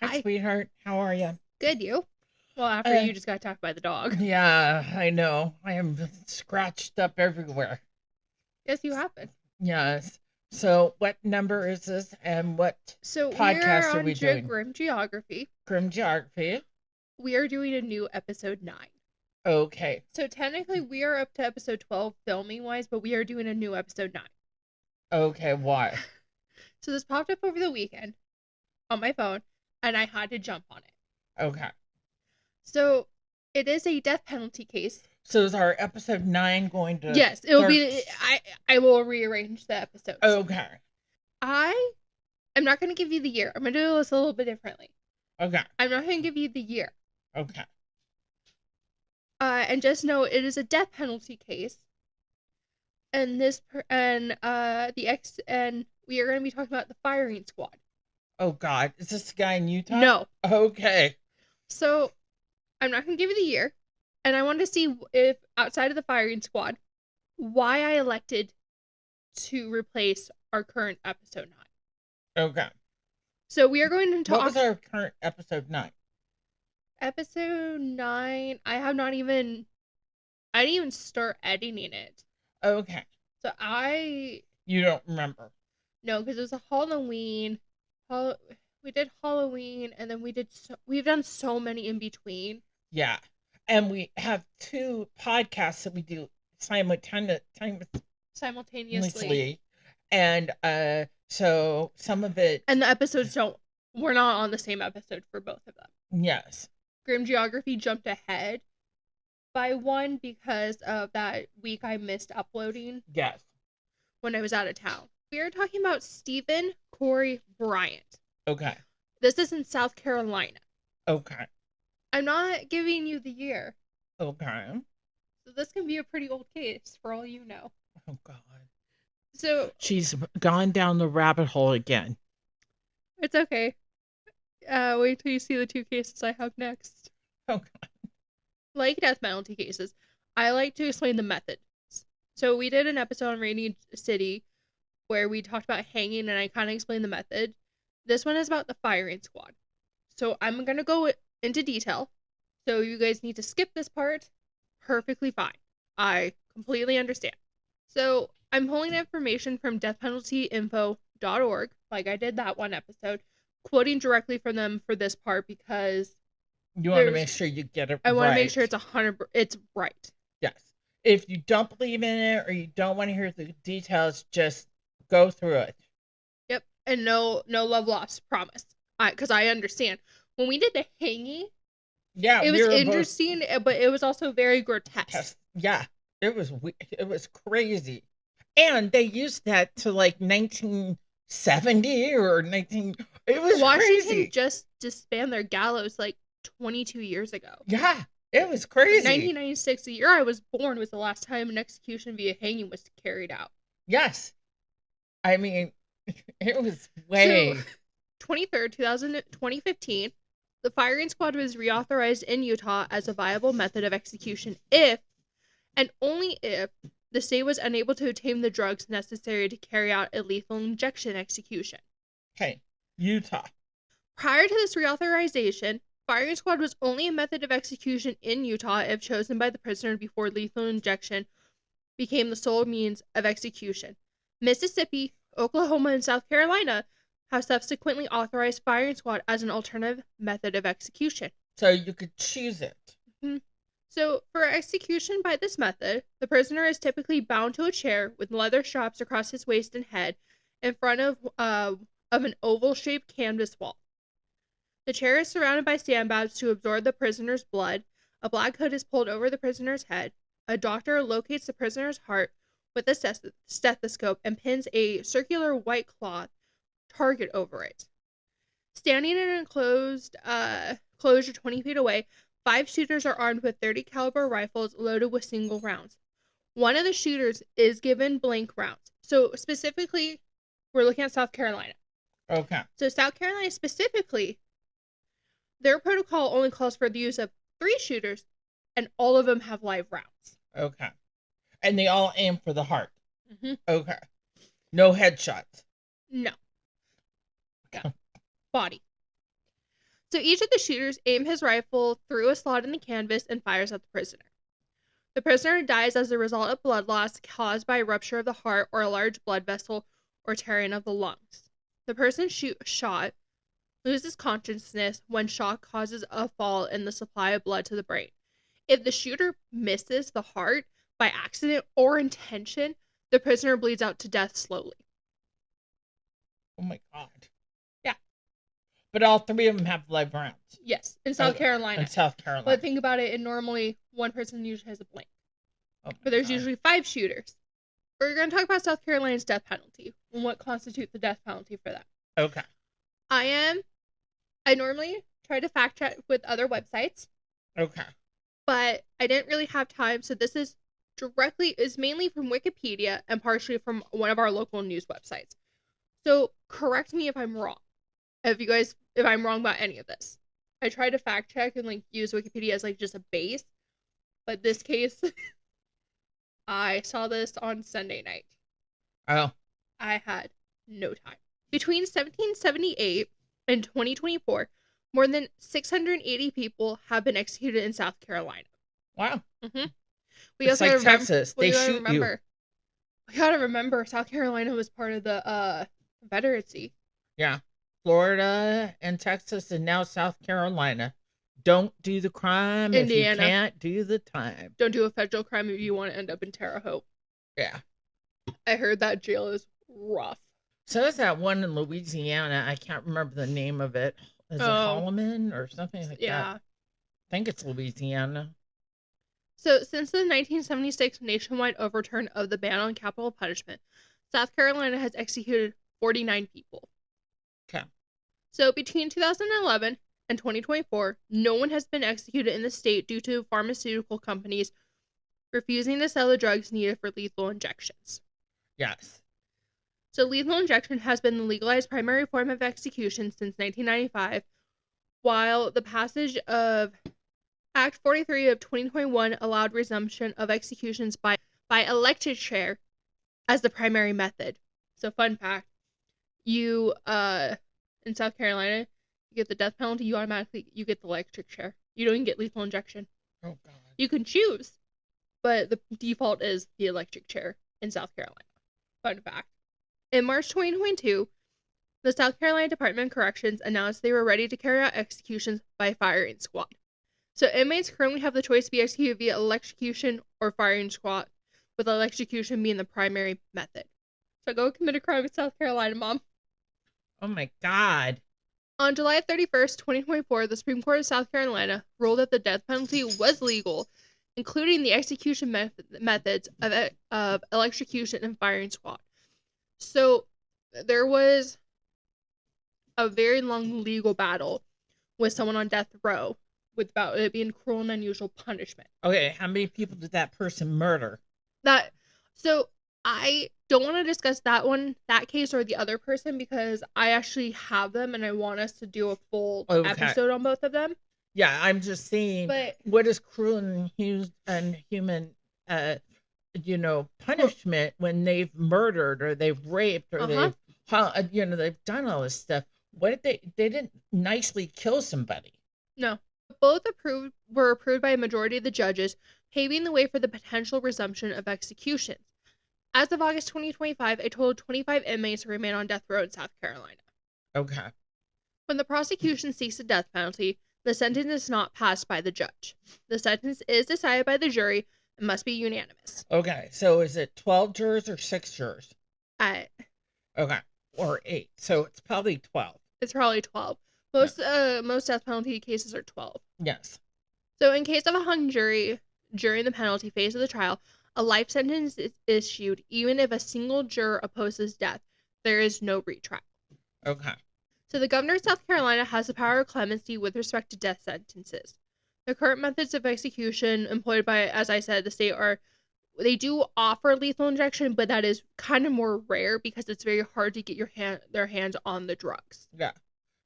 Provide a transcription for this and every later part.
Hi. sweetheart. How are you? Good, you? Well, after Uh, you just got attacked by the dog. yeah, I know. I am scratched up everywhere. Yes, you happen. Yes. So, what number is this, and what So we are podcast are on we doing? Grim Geography. Grim geography. We are doing a new episode 9. Okay. So technically we are up to episode 12 filming wise, but we are doing a new episode 9. Okay. Why? So this popped up over the weekend on my phone and I had to jump on it. Okay. So it is a death penalty case. So, is our episode 9 going to? Yes, it will be. I will rearrange the episodes. Okay. I am not going to give you the year. I'm going to do this a little bit differently. Okay. I'm not going to give you the year. Okay. And just know it is a death penalty case. And we are going to be talking about the firing squad. Oh God, is this the guy in Utah? No. Okay. So I'm not going to give you the year, and I want to see if outside of the firing squad, why I elected to replace our current episode 9. Okay. So we are going to talk. What was our current episode 9? Episode 9. I didn't even start editing it. Okay. So You don't remember? No, because it was a Halloween. We did Halloween, and then we've done so many in between. Yeah, and we have 2 podcasts that we do simultaneously, and so some of it, and the episodes we're not on the same episode for both of them. Yes. Grim Geography jumped ahead by one because of that week I missed uploading. Yes. When I was out of town. We are talking about Stephen Corey Bryant. Okay. This is in South Carolina. Okay. I'm not giving you the year. Okay. So this can be a pretty old case for all you know. Oh God. So she's gone down the rabbit hole again. It's okay. Wait till you see the 2 cases I have next. Oh God. Like death penalty cases, I like to explain the method. So we did an episode on Rainy City where we talked about hanging and I kind of explained the method. This one is about the firing squad. So I'm going to go into detail. So you guys need to skip this part. Perfectly fine. I completely understand. So I'm pulling information from deathpenaltyinfo.org, like I did that one episode, quoting directly from them for this part because you want to make sure you get it right. I want to make sure it's right. Yes. If you don't believe in it or you don't want to hear the details, just go through it. Yep. And no love lost, promise. Because I understand. When we did the hanging, yeah, it was interesting, but it was also very grotesque. Yeah, it was crazy. And they used that to like 1970 or 19... It was Washington crazy. just disbanded their gallows like 22 years ago. Yeah, it was crazy. 1996, the year I was born, was the last time an execution via hanging was carried out. Yes. I mean, it was way... So, 23rd, 2015, the firing squad was reauthorized in Utah as a viable method of execution if, and only if, the state was unable to obtain the drugs necessary to carry out a lethal injection execution. Okay, Utah. Prior to this reauthorization, firing squad was only a method of execution in Utah if chosen by the prisoner before lethal injection became the sole means of execution. Mississippi, Oklahoma, and South Carolina have subsequently authorized firing squad as an alternative method of execution. So you could choose it. Mm-hmm. So, for execution by this method, the prisoner is typically bound to a chair with leather straps across his waist and head in front of an oval-shaped canvas wall. The chair is surrounded by sandbags to absorb the prisoner's blood. A black hood is pulled over the prisoner's head. A doctor locates the prisoner's heart with a stethoscope and pins a circular white cloth target over it. Standing in an enclosed closure 20 feet away, 5 shooters are armed with .30 caliber rifles loaded with single rounds. One of the shooters is given blank rounds. So specifically, we're looking at South Carolina. Okay. So South Carolina specifically, their protocol only calls for the use of 3 shooters, and all of them have live rounds. Okay. And they all aim for the heart. Mm-hmm. Okay. No headshots. No. Body. So each of the shooters aimed his rifle through a slot in the canvas and fires at the prisoner. The prisoner dies as a result of blood loss caused by a rupture of the heart or a large blood vessel or tearing of the lungs. The person shot loses consciousness when shock causes a fall in the supply of blood to the brain. If the shooter misses the heart by accident or intention, the prisoner bleeds out to death slowly. Oh my God. Yeah. But all three of them have live rounds. Yes, in South Carolina. In South Carolina. But think about it, and normally one person usually has a blank. Oh but there's God. usually 5 shooters. We're going to talk about South Carolina's death penalty and what constitutes the death penalty for that. Okay. I normally try to fact check with other websites. Okay. But I didn't really have time, so this is mainly from Wikipedia and partially from one of our local news websites. So correct me if I'm wrong. If I'm wrong about any of this. I try to fact check and use Wikipedia as just a base. But this case I saw this on Sunday night. Oh. I had no time. Between 1778 and 2024, more than 680 people have been executed in South Carolina. Wow. Mm-hmm. It's like Texas. They shoot you. We gotta remember, South Carolina was part of the Confederacy. Yeah. Florida and Texas and now South Carolina. Don't do the crime Indiana. If you can't do the time. Don't do a federal crime if you want to end up in Terre Haute. Yeah. I heard that jail is rough. So there's that one in Louisiana. I can't remember the name of it. Is it Holloman or something like that? Yeah. I think it's Louisiana. So since the 1976 nationwide overturn of the ban on capital punishment, South Carolina has executed 49 people. Okay. So between 2011 and 2024, no one has been executed in the state due to pharmaceutical companies refusing to sell the drugs needed for lethal injections. Yes. So lethal injection has been the legalized primary form of execution since 1995, while the passage of Act 43 of 2021 allowed resumption of executions by electric chair as the primary method. So fun fact, you in South Carolina, you get the death penalty, you get the electric chair. You don't even get lethal injection. Oh God. You can choose, but the default is the electric chair in South Carolina. Fun fact. In March 2022, the South Carolina Department of Corrections announced they were ready to carry out executions by firing squad. So inmates currently have the choice to be executed via electrocution or firing squad, with electrocution being the primary method. So go commit a crime in South Carolina, Mom. Oh my God. On July 31st, 2024, the Supreme Court of South Carolina ruled that the death penalty was legal, including the execution methods of electrocution and firing squad. So there was a very long legal battle with someone on death row about it being cruel and unusual punishment. Okay, how many people did that person murder? So I don't want to discuss that case or the other person because I actually have them and I want us to do a full episode on both of them. Yeah, I'm just saying, what is cruel and human punishment when they've murdered or they've raped or they've done all this stuff? What they didn't nicely kill somebody. No. Both were approved by a majority of the judges, paving the way for the potential resumption of executions. As of August 2025, a total of 25 inmates remain on death row in South Carolina. Okay. When the prosecution seeks a death penalty, the sentence is not passed by the judge. The sentence is decided by the jury and must be unanimous. Okay, so is it 12 jurors or 6 jurors? Okay, or 8. So it's probably 12. It's probably 12. Most death penalty cases are 12. Yes. So in case of a hung jury during the penalty phase of the trial, a life sentence is issued even if a single juror opposes death. There is no retrial. Okay. So the governor of South Carolina has the power of clemency with respect to death sentences. The current methods of execution employed by, as I said, the state they do offer lethal injection, but that is kind of more rare because it's very hard to get their hands on the drugs. Yeah.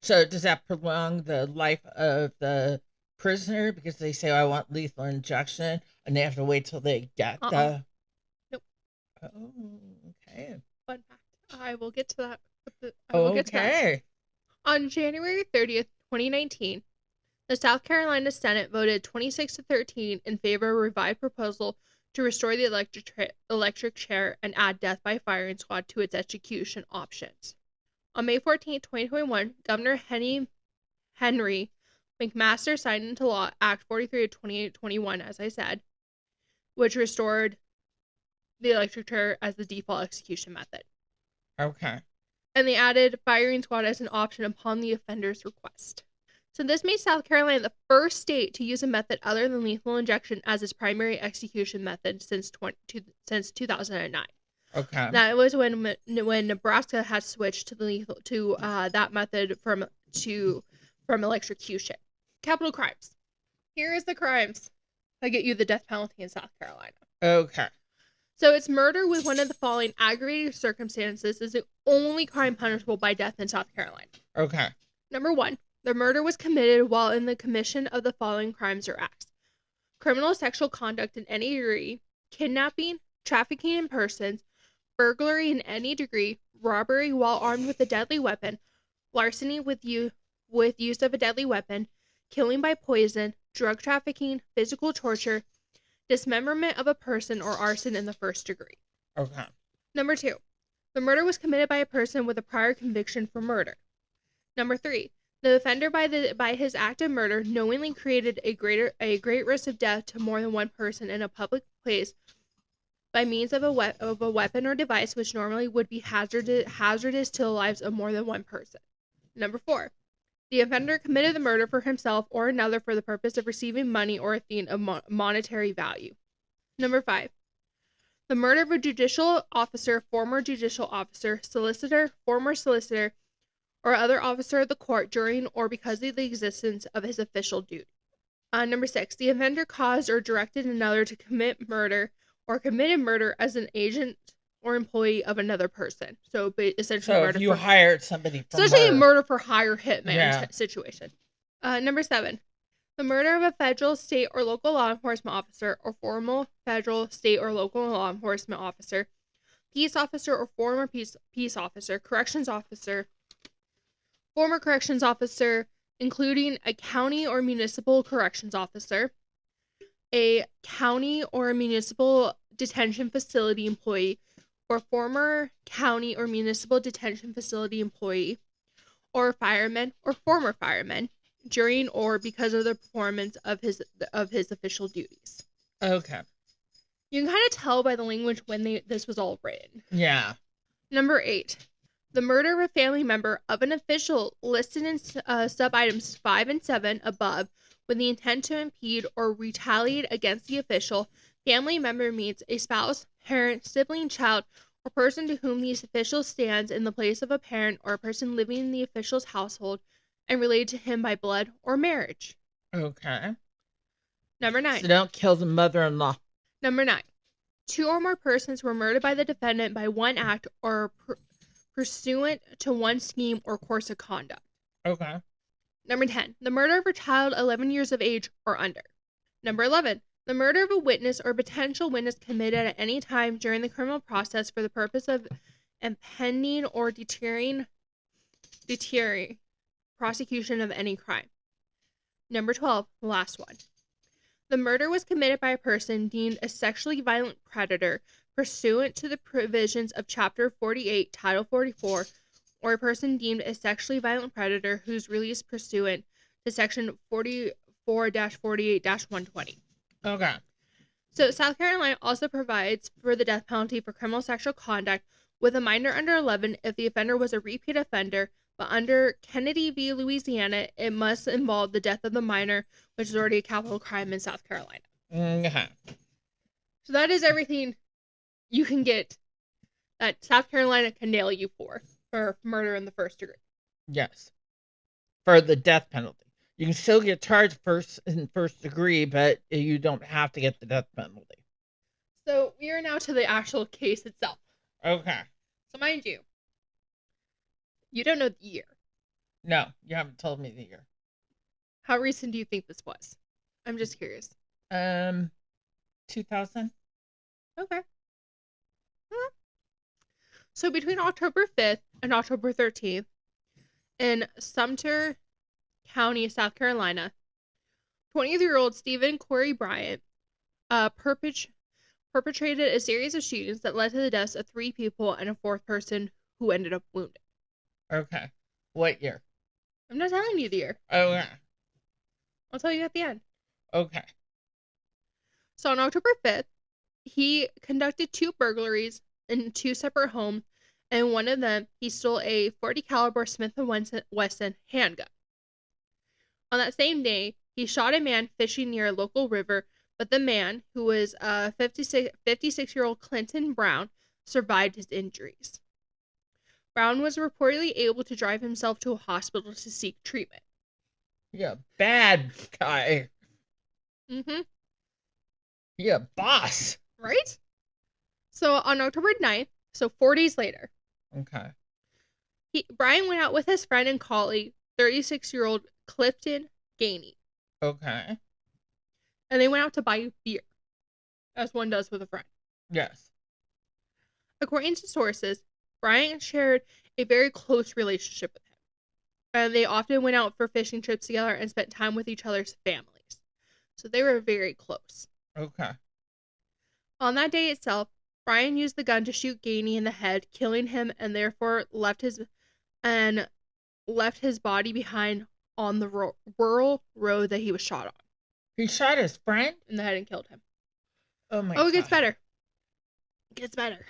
So does that prolong the life of the prisoner because they say, I want lethal injection, and they have to wait till they get the... Nope. Oh, okay. Fun fact. I will get to that. Okay. On January 30th, 2019, the South Carolina Senate voted 26-13 in favor of a revised proposal to restore the electric chair and add death by firing squad to its execution options. On May 14, 2021, Governor Henry McMaster signed into law Act 43 of 2021, as I said, which restored the electric chair as the default execution method. Okay. And they added firing squad as an option upon the offender's request. So this made South Carolina the first state to use a method other than lethal injection as its primary execution method since 2009. Okay. That was when Nebraska had switched to that method from electrocution. Capital crimes. Here is the crimes that get you the death penalty in South Carolina. Okay. So it's murder with one of the following aggravating circumstances is the only crime punishable by death in South Carolina. Okay. Number 1, the murder was committed while in the commission of the following crimes or acts: criminal sexual conduct in any degree, kidnapping, trafficking in persons, burglary in any degree, robbery while armed with a deadly weapon, larceny with use of a deadly weapon, killing by poison, drug trafficking, physical torture, dismemberment of a person, or arson in the first degree. Okay. Number 2, the murder was committed by a person with a prior conviction for murder. Number 3, the offender by his act of murder knowingly created a great risk of death to more than one person in a public place by means of a weapon or device which normally would be hazardous to the lives of more than one person. Number 4, the offender committed the murder for himself or another for the purpose of receiving money or a thing of monetary value. Number 5, the murder of a judicial officer, former judicial officer, solicitor, former solicitor, or other officer of the court during or because of the existence of his official duty. Number 6, the offender caused or directed another to commit murder or committed murder as an agent or employee of another person. So essentially, So if you hired somebody for essentially murder. a murder for hire hitman situation. Number 7, the murder of a federal, state, or local law enforcement officer or former federal, state, or local law enforcement officer, peace officer or former peace officer, corrections officer, former corrections officer, including a county or municipal corrections officer, a county or municipal detention facility employee, or former county or municipal detention facility employee, or fireman or former fireman, during or because of the performance of his official duties. Okay. You can kind of tell by the language when this was all written. Yeah. Number 8, the murder of a family member of an official listed in sub-items 5 and 7 above with the intent to impede or retaliate against the official. Family member means a spouse, parent, sibling, child, or person to whom the official stands in the place of a parent or a person living in the official's household and related to him by blood or marriage. Okay. Number 9. So don't kill the mother-in-law. Number 9. 2 or more persons were murdered by the defendant by one act or pursuant to one scheme or course of conduct. Okay. Number 10. The murder of a child 11 years of age or under. Number 11. The murder of a witness or potential witness committed at any time during the criminal process for the purpose of impeding or deterring prosecution of any crime. Number 12. The last one. The murder was committed by a person deemed a sexually violent predator pursuant to the provisions of Chapter 48, Title 44, or a person deemed a sexually violent predator whose release pursuant to Section 44-48-120. Okay. So South Carolina also provides for the death penalty for criminal sexual conduct with a minor under 11 if the offender was a repeat offender, but under Kennedy v. Louisiana, it must involve the death of the minor, which is already a capital crime in South Carolina. Okay. So that is everything you can get that South Carolina can nail you for murder in the first degree. Yes. For the death penalty. You can still get charged in first degree, but you don't have to get the death penalty. So we are now to the actual case itself. Okay. So mind you, you don't know the year. No, you haven't told me the year. How recent do you think this was? I'm just curious. 2000. Okay. So between October 5th and October 13th, in Sumter, County, South Carolina, 23-year-old Stephen Corey Bryant perpetrated a series of shootings that led to the deaths of 3 people and a 4th person who ended up wounded. Okay. What year? I'm not telling you the year. Oh, yeah. I'll tell you at the end. Okay. So on October 5th, he conducted 2 burglaries in 2 separate homes, and one of them he stole a .40 caliber Smith & Wesson handgun. On that same day, he shot a man fishing near a local river, but the man, who was 56-year-old Clinton Brown, survived his injuries. Brown was reportedly able to drive himself to a hospital to seek treatment. Yeah, bad guy. Mm-hmm. Yeah, boss. Right? So on October 9th, so 4 days later, Okay. Brian went out with his friend and colleague, 36-year-old Clifton Gainey. Okay. And they went out to buy beer, as one does with a friend. Yes. According to sources, Brian shared a very close relationship with him, and they often went out for fishing trips together and spent time with each other's families. So they were very close. Okay. On that day itself, Brian used the gun to shoot Gainey in the head, killing him, and therefore left his body behind on the rural road that he was shot on. He shot his friend in the head and killed him. Oh my god. It gets better. It gets better.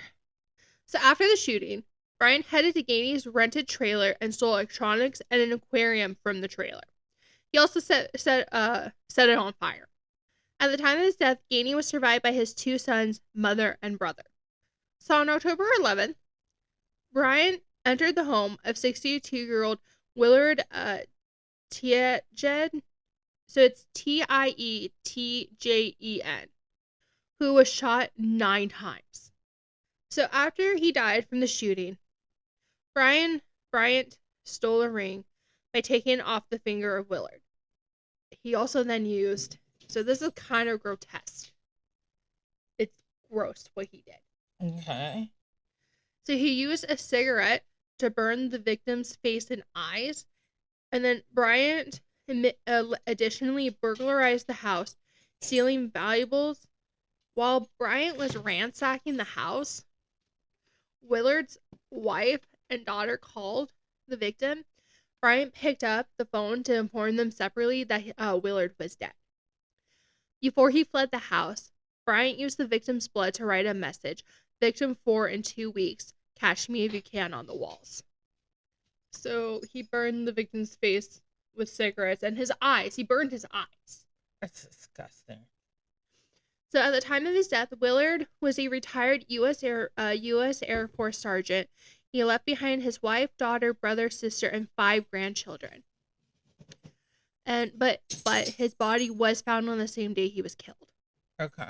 So after the shooting, Brian headed to Gainey's rented trailer and stole electronics and an aquarium from the trailer. He also set it on fire. At the time of his death, Gainey was survived by his 2 sons, mother, and brother. So on October 11th, Brian entered the home of 62-year-old Willard Tietjen, so it's Tietjen, who was shot 9 times. So after he died from the shooting, Bryant stole a ring by taking it off the finger of Willard. He also then used, so this is kind of grotesque. It's gross what he did. Okay. So he used a cigarette to burn the victim's face and eyes, and then Bryant additionally burglarized the house, stealing valuables. While Bryant was ransacking the house, Willard's wife and daughter called the victim. Bryant picked up the phone to inform them separately that Willard was dead. Before he fled the house, Bryant used the victim's blood to write a message, "Victim 4 in 2 weeks. Catch me if you can," on the walls. So he burned the victim's face with cigarettes and his eyes. He burned his eyes. That's disgusting. So at the time of his death, Willard was a retired U.S. Air Force sergeant. He left behind his wife, daughter, brother, sister, and 5 grandchildren. But his body was found on the same day he was killed. Okay.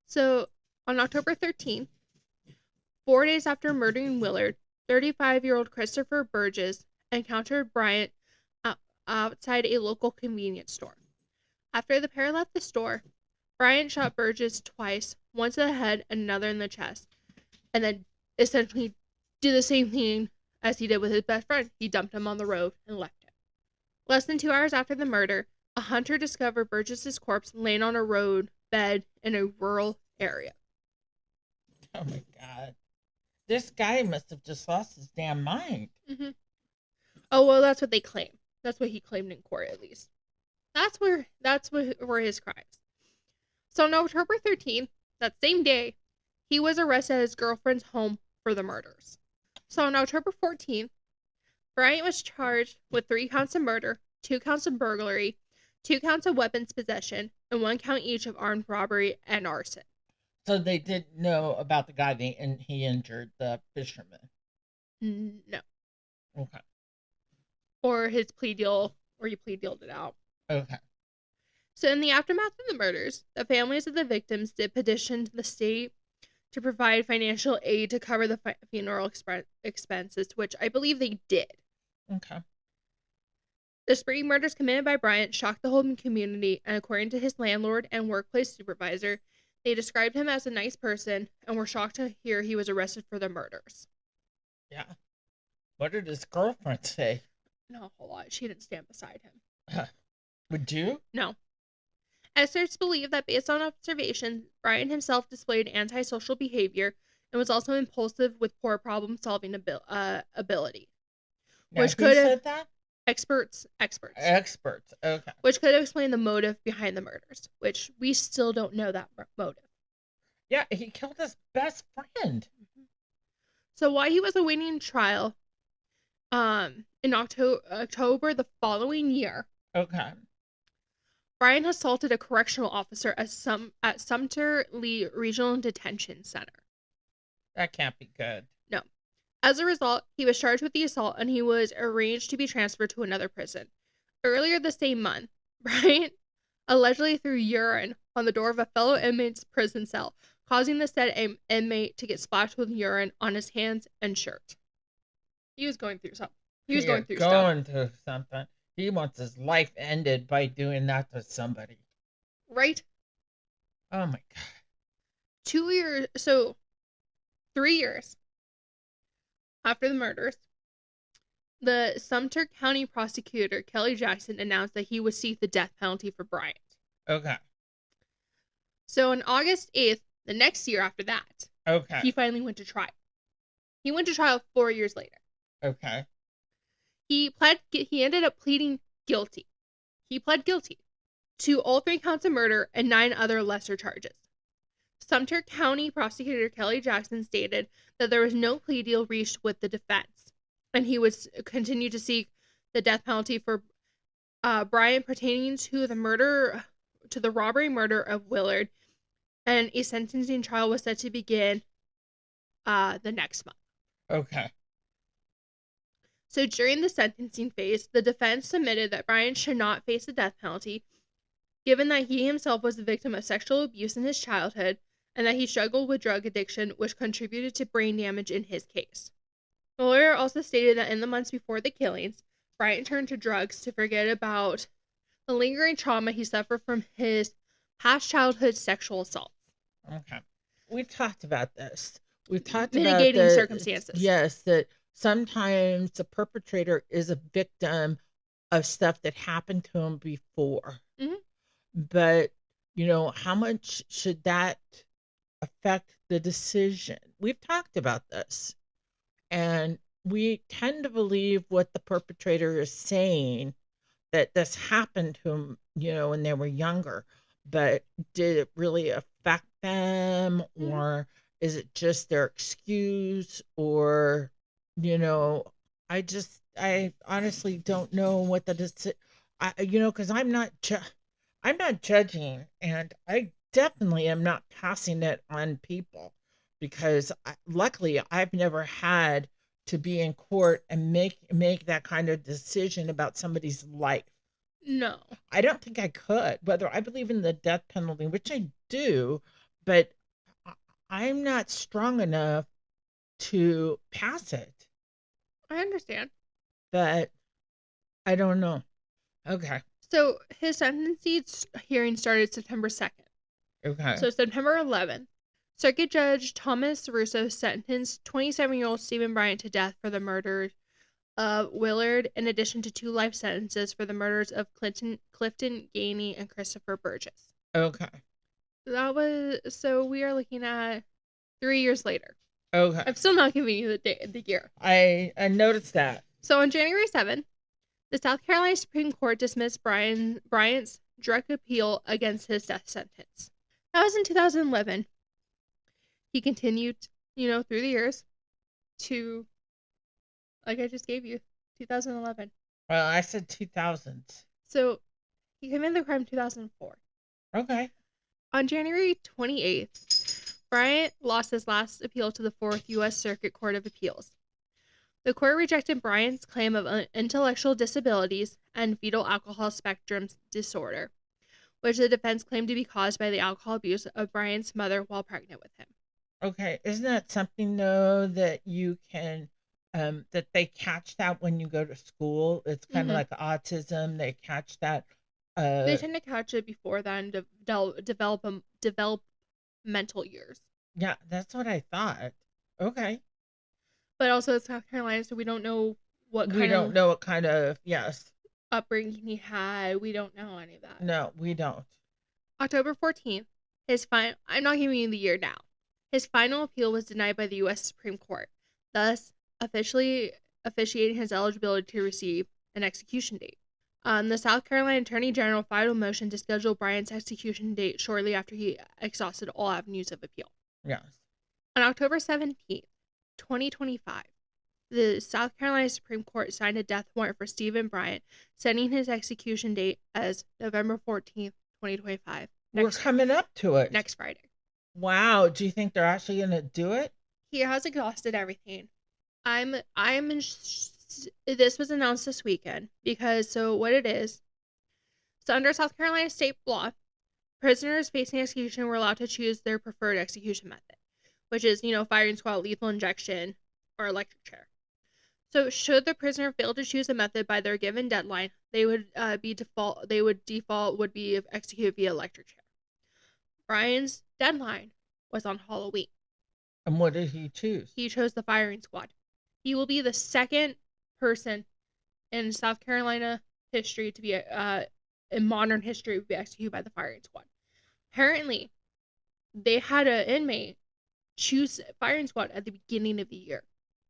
So on October 13th, 4 days after murdering Willard, 35-year-old Christopher Burgess encountered Bryant outside a local convenience store. After the pair left the store, Bryant shot Burgess twice, once in the head and another in the chest, and then essentially did the same thing as he did with his best friend. He dumped him on the road and left him. Less than 2 hours after the murder, a hunter discovered Burgess's corpse laying on a road bed in a rural area. Oh my god. This guy must have just lost his damn mind. Mm-hmm. Oh, well, that's what they claim. That's what he claimed in court, at least. That's where were his crimes. So on October 13th, that same day, he was arrested at his girlfriend's home for the murders. So on October 14th, Bryant was charged with 3 counts of murder, 2 counts of burglary, 2 counts of weapons possession, and 1 count each of armed robbery and arson. So they didn't know about the guy and he injured the fisherman? No. Okay. Or his plea deal, or he plea dealed it out. Okay. So in the aftermath of the murders, the families of the victims did petition the state to provide financial aid to cover the funeral expenses, which I believe they did. Okay. The spree murders committed by Bryant shocked the whole community, and according to his landlord and workplace supervisor, they described him as a nice person and were shocked to hear he was arrested for the murders. Yeah. What did his girlfriend say? not a whole lot. She didn't stand beside him. Would you? No. Experts believe that based on observation, Bryant himself displayed antisocial behavior and was also impulsive with poor problem-solving ability, Now, which who could have said that? experts, Experts. Okay. which could have explained the motive behind the murders, which we still don't know that motive. Yeah, he killed his best friend. So while he was awaiting trial, in October the following year, Okay. Bryant assaulted a correctional officer at Sumter Lee Regional Detention Center. That can't be good. No. As a result, he was charged with the assault and he was arranged to be transferred to another prison. Earlier the same month, Bryant allegedly threw urine on the door of a fellow inmate's prison cell, causing the said inmate to get splashed with urine on his hands and shirt. He was going through something. He was going through something. He wants his life ended by doing that to somebody. Right? Oh my God. 3 years after the murders, the Sumter County prosecutor, Kelly Jackson, announced that he would seek the death penalty for Bryant. Okay. So on August 8th, the next year after that, okay, he finally went to trial. He went to trial 4 years later. Okay. He ended up pleading guilty. He pled guilty to all 3 counts of murder and 9 other lesser charges. Sumter County prosecutor Kelly Jackson stated that there was no plea deal reached with the defense, and he would continue to seek the death penalty for Bryant pertaining to the robbery murder of Willard, and a sentencing trial was set to begin the next month. Okay. So during the sentencing phase, the defense submitted that Bryant should not face the death penalty, given that he himself was the victim of sexual abuse in his childhood, and that he struggled with drug addiction, which contributed to brain damage in his case. The lawyer also stated that in the months before the killings, Bryant turned to drugs to forget about the lingering trauma he suffered from his past childhood sexual assaults. Okay. We talked about this. We've talked mitigating about circumstances. Yes, that sometimes the perpetrator is a victim of stuff that happened to him before. Mm-hmm. But, how much should that affect the decision? We've talked about this. And we tend to believe what the perpetrator is saying, that this happened to them, when they were younger. But did it really affect them? Mm-hmm. Or is it just their excuse? Or, I honestly don't know what the decision, because I'm not judging, and I definitely am not passing it on people, because luckily I've never had to be in court and make that kind of decision about somebody's life. No. I don't think I could, whether I believe in the death penalty, which I do, but I'm not strong enough to pass it. I understand. But I don't know. Okay. So his sentencing hearing started September 2nd. Okay. So September 11th, Circuit Judge Thomas Russo sentenced 27-year-old Stephen Bryant to death for the murder of Willard, in addition to 2 life sentences for the murders of Clifton Gainey and Christopher Burgess. Okay. So we are looking at 3 years later. Okay. I'm still not giving you the year. I noticed that. So on January 7th, the South Carolina Supreme Court dismissed Bryant's direct appeal against his death sentence. That was in 2011. He continued, through the years to, like I just gave you, 2011. Well, I said 2000. So he committed the crime in 2004. Okay. On January 28th, Bryant lost his last appeal to the 4th U.S. Circuit Court of Appeals. The court rejected Bryant's claim of intellectual disabilities and fetal alcohol spectrum disorder, which the defense claimed to be caused by the alcohol abuse of Bryant's mother while pregnant with him. Okay. Isn't that something, though, that you can, that they catch that when you go to school? It's kind of like autism. They catch that. They tend to catch it before then, developmental years. Yeah, that's what I thought. Okay. But also it's South Carolina, so we don't know We don't know what kind of, yes. upbringing he had. We don't know any of that. No, we don't. October 14th, I'm not giving you the year now. His final appeal was denied by the U.S. Supreme Court, thus officially officiating his eligibility to receive an execution date. The South Carolina Attorney General filed a motion to schedule Bryant's execution date shortly after he exhausted all avenues of appeal. Yes. On October 17th, 2025, the South Carolina Supreme Court signed a death warrant for Stephen Bryant, setting his execution date as November 14th, 2025. We're coming up to it. Next Friday. Wow. Do you think they're actually going to do it? He has exhausted everything. This was announced this weekend because, so what it is, so under South Carolina state law, prisoners facing execution were allowed to choose their preferred execution method, which is, firing squad, lethal injection, or electric chair. So should the prisoner fail to choose a method by their given deadline, they would be executed via electric chair. Brian's deadline was on Halloween. And what did he choose? He chose the firing squad. He will be the second person in South Carolina history to be in modern history to be executed by the firing squad. Apparently, they had an inmate choose firing squad at the beginning of the year.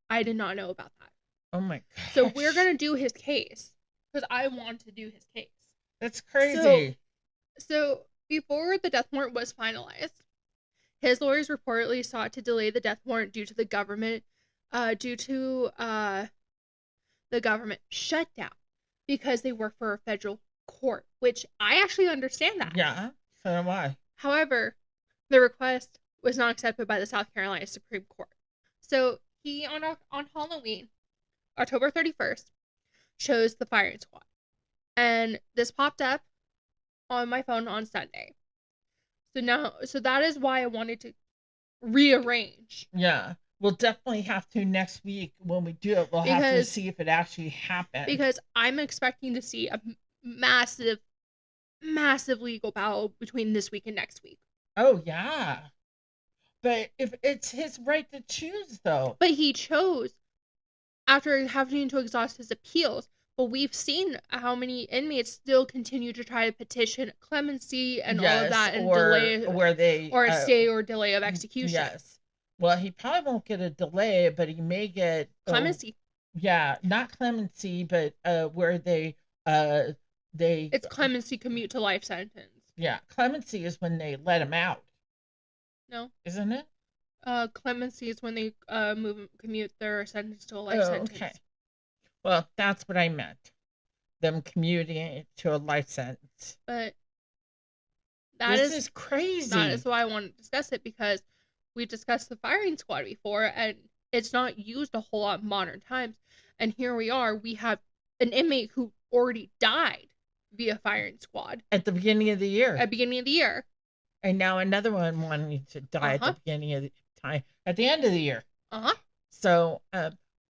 I did not know about that. Oh my god! So we're gonna do his case because I want to do his case. That's crazy. So before the death warrant was finalized, his lawyers reportedly sought to delay the death warrant due to the government shutdown because they work for a federal court, which I actually understand that. Yeah, so do I. However, the request was not accepted by the South Carolina Supreme Court. So he, on Halloween, October 31st, chose the firing squad. And this popped up on my phone on Sunday. So that is why I wanted to rearrange. Yeah. We'll definitely have to next week when we do it. We'll have to see if it actually happened. Because I'm expecting to see a massive, massive legal battle between this week and next week. Oh, yeah. But if it's his right to choose, though. But he chose after having to exhaust his appeals. But we've seen how many inmates still continue to try to petition clemency and all of that and delay or a stay or delay of execution. Yes. Well, he probably won't get a delay, but he may get clemency. Yeah, not clemency, but where they it's clemency commute to life sentence. Yeah, clemency is when they let him out. No, isn't it? Clemency is when they commute their sentence to a life sentence. Okay. Well, that's what I meant. Them commuting to a life sentence. But this is crazy. That is why I want to discuss it, because we discussed the firing squad before, and it's not used a whole lot in modern times. And here we are. We have an inmate who already died via firing squad at the beginning of the year. And now another one wanting to die at the beginning of the time, at the end of the year. So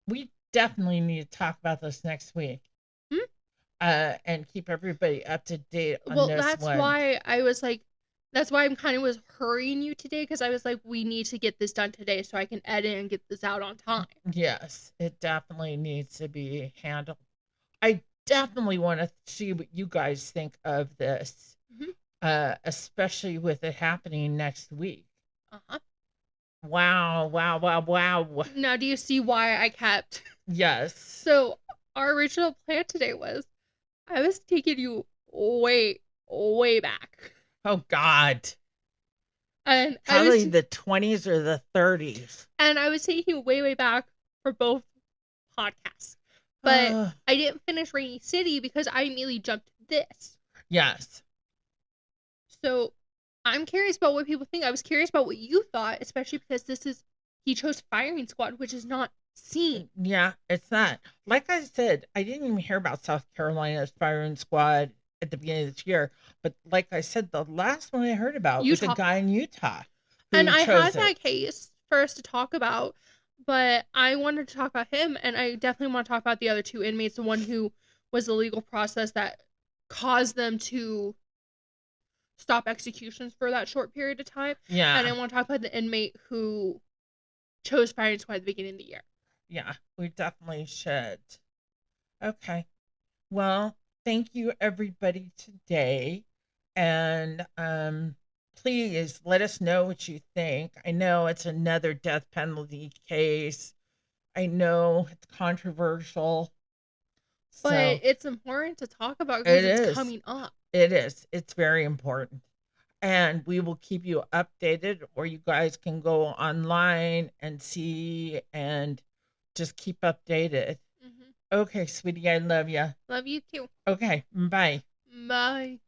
we definitely need to talk about this next week. And keep everybody up to date on this one. Well, that's why I was like, that's why I'm kind of was hurrying you today, because I was like, we need to get this done today so I can edit and get this out on time. Yes, it definitely needs to be handled. I definitely want to see what you guys think of this, especially with it happening next week. Wow. Now, do you see why I kept? Yes. So, our original plan today was, I was taking you way, way back. Oh, God. And probably the 20s or the 30s. And I was taking you way, way back for both podcasts. But I didn't finish Rainy City because I immediately jumped to this. Yes. So I'm curious about what people think. I was curious about what you thought, especially because he chose firing squad, which is not seen. Yeah, it's not. Like I said, I didn't even hear about South Carolina's firing squad at the beginning of this year. But like I said, the last one I heard about was a guy in Utah. And I had that case for us to talk about. But I wanted to talk about him, and I definitely want to talk about the other two inmates, the one who was the legal process that caused them to stop executions for that short period of time. Yeah. And I want to talk about the inmate who chose firing squad at the beginning of the year. Yeah, we definitely should. Okay. Well, thank you everybody today. And please let us know what you think. I know it's another death penalty case. I know it's controversial. But So it's important to talk about it because it's is. coming up. It is. It's very important. And we will keep you updated, or you guys can go online and see and just keep updated. Hmm. Okay, sweetie, I love you. Love you too. Okay, bye. Bye.